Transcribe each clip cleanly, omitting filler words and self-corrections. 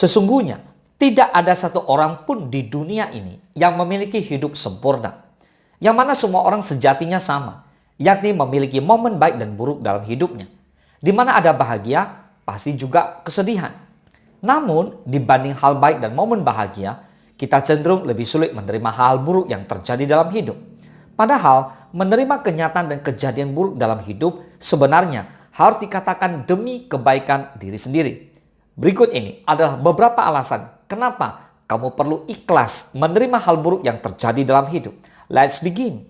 Sesungguhnya, tidak ada satu orang pun di dunia ini yang memiliki hidup sempurna. Yang mana semua orang sejatinya sama, yakni memiliki momen baik dan buruk dalam hidupnya. Di mana ada bahagia, pasti juga kesedihan. Namun, dibanding hal baik dan momen bahagia, kita cenderung lebih sulit menerima hal buruk yang terjadi dalam hidup. Padahal, menerima kenyataan dan kejadian buruk dalam hidup sebenarnya harus dikatakan demi kebaikan diri sendiri. Berikut ini adalah beberapa alasan kenapa kamu perlu ikhlas menerima hal buruk yang terjadi dalam hidup. Let's begin.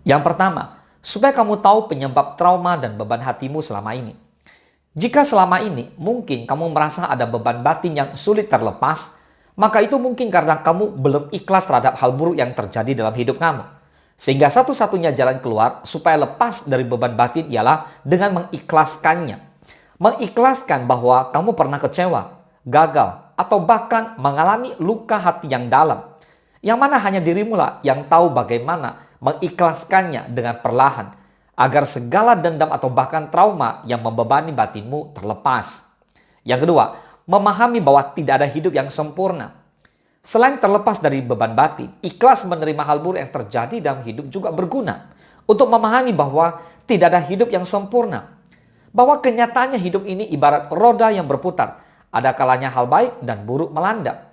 Yang pertama, supaya kamu tahu penyebab trauma dan beban hatimu selama ini. Jika selama ini mungkin kamu merasa ada beban batin yang sulit terlepas, maka itu mungkin karena kamu belum ikhlas terhadap hal buruk yang terjadi dalam hidup kamu. Sehingga satu-satunya jalan keluar supaya lepas dari beban batin ialah dengan mengikhlaskannya. Mengikhlaskan bahwa kamu pernah kecewa, gagal, atau bahkan mengalami luka hati yang dalam. Yang mana hanya dirimulah yang tahu bagaimana mengikhlaskannya dengan perlahan, agar segala dendam atau bahkan trauma yang membebani batinmu terlepas. Yang kedua, memahami bahwa tidak ada hidup yang sempurna. Selain terlepas dari beban batin, ikhlas menerima hal buruk yang terjadi dalam hidup juga berguna untuk memahami bahwa tidak ada hidup yang sempurna. Bahwa kenyataannya hidup ini ibarat roda yang berputar. Ada kalanya hal baik dan buruk melanda.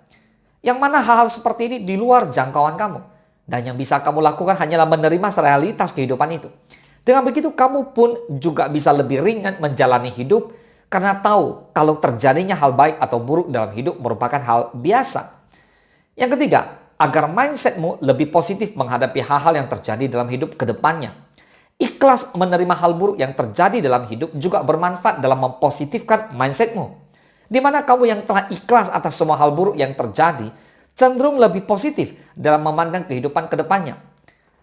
Yang mana hal-hal seperti ini di luar jangkauan kamu. Dan yang bisa kamu lakukan hanyalah menerima realitas kehidupan itu. Dengan begitu kamu pun juga bisa lebih ringan menjalani hidup karena tahu kalau terjadinya hal baik atau buruk dalam hidup merupakan hal biasa. Yang ketiga, agar mindsetmu lebih positif menghadapi hal-hal yang terjadi dalam hidup ke depannya. Ikhlas menerima hal buruk yang terjadi dalam hidup juga bermanfaat dalam mempositifkan mindsetmu. Di mana kamu yang telah ikhlas atas semua hal buruk yang terjadi, cenderung lebih positif dalam memandang kehidupan ke depannya.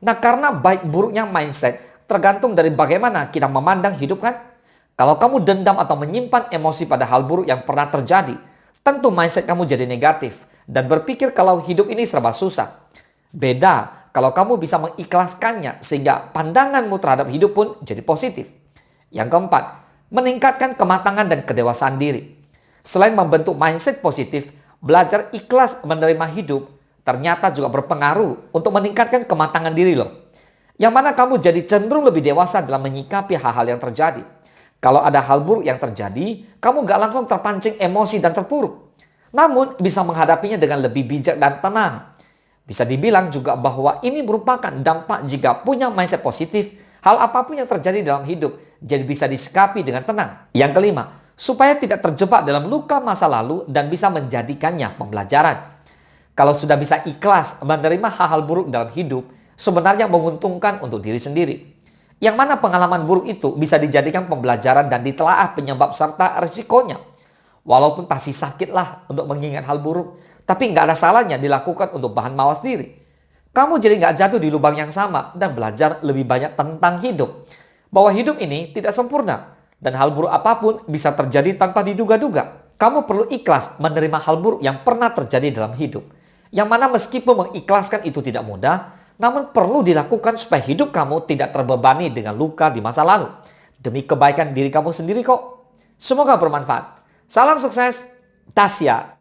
Nah, karena baik buruknya mindset tergantung dari bagaimana kita memandang hidup kan? Kalau kamu dendam atau menyimpan emosi pada hal buruk yang pernah terjadi, tentu mindset kamu jadi negatif dan berpikir kalau hidup ini serba susah. Beda kalau kamu bisa mengikhlaskannya sehingga pandanganmu terhadap hidup pun jadi positif. Yang keempat, meningkatkan kematangan dan kedewasaan diri. Selain membentuk mindset positif, belajar ikhlas menerima hidup ternyata juga berpengaruh untuk meningkatkan kematangan diri loh. Yang mana kamu jadi cenderung lebih dewasa dalam menyikapi hal-hal yang terjadi. Kalau ada hal buruk yang terjadi, kamu gak langsung terpancing emosi dan terpuruk. Namun bisa menghadapinya dengan lebih bijak dan tenang. Bisa dibilang juga bahwa ini merupakan dampak jika punya mindset positif, hal apapun yang terjadi dalam hidup jadi bisa disikapi dengan tenang. Yang kelima, supaya tidak terjebak dalam luka masa lalu dan bisa menjadikannya pembelajaran. Kalau sudah bisa ikhlas menerima hal-hal buruk dalam hidup, sebenarnya menguntungkan untuk diri sendiri. Yang mana pengalaman buruk itu bisa dijadikan pembelajaran dan ditelaah penyebab serta risikonya. Walaupun pasti sakit lah untuk mengingat hal buruk, tapi nggak ada salahnya dilakukan untuk bahan mawas diri. Kamu jadi nggak jatuh di lubang yang sama dan belajar lebih banyak tentang hidup. Bahwa hidup ini tidak sempurna dan hal buruk apapun bisa terjadi tanpa diduga-duga. Kamu perlu ikhlas menerima hal buruk yang pernah terjadi dalam hidup. Yang mana meskipun mengikhlaskan itu tidak mudah, namun perlu dilakukan supaya hidup kamu tidak terbebani dengan luka di masa lalu. Demi kebaikan diri kamu sendiri kok. Semoga bermanfaat. Salam sukses, Tasya.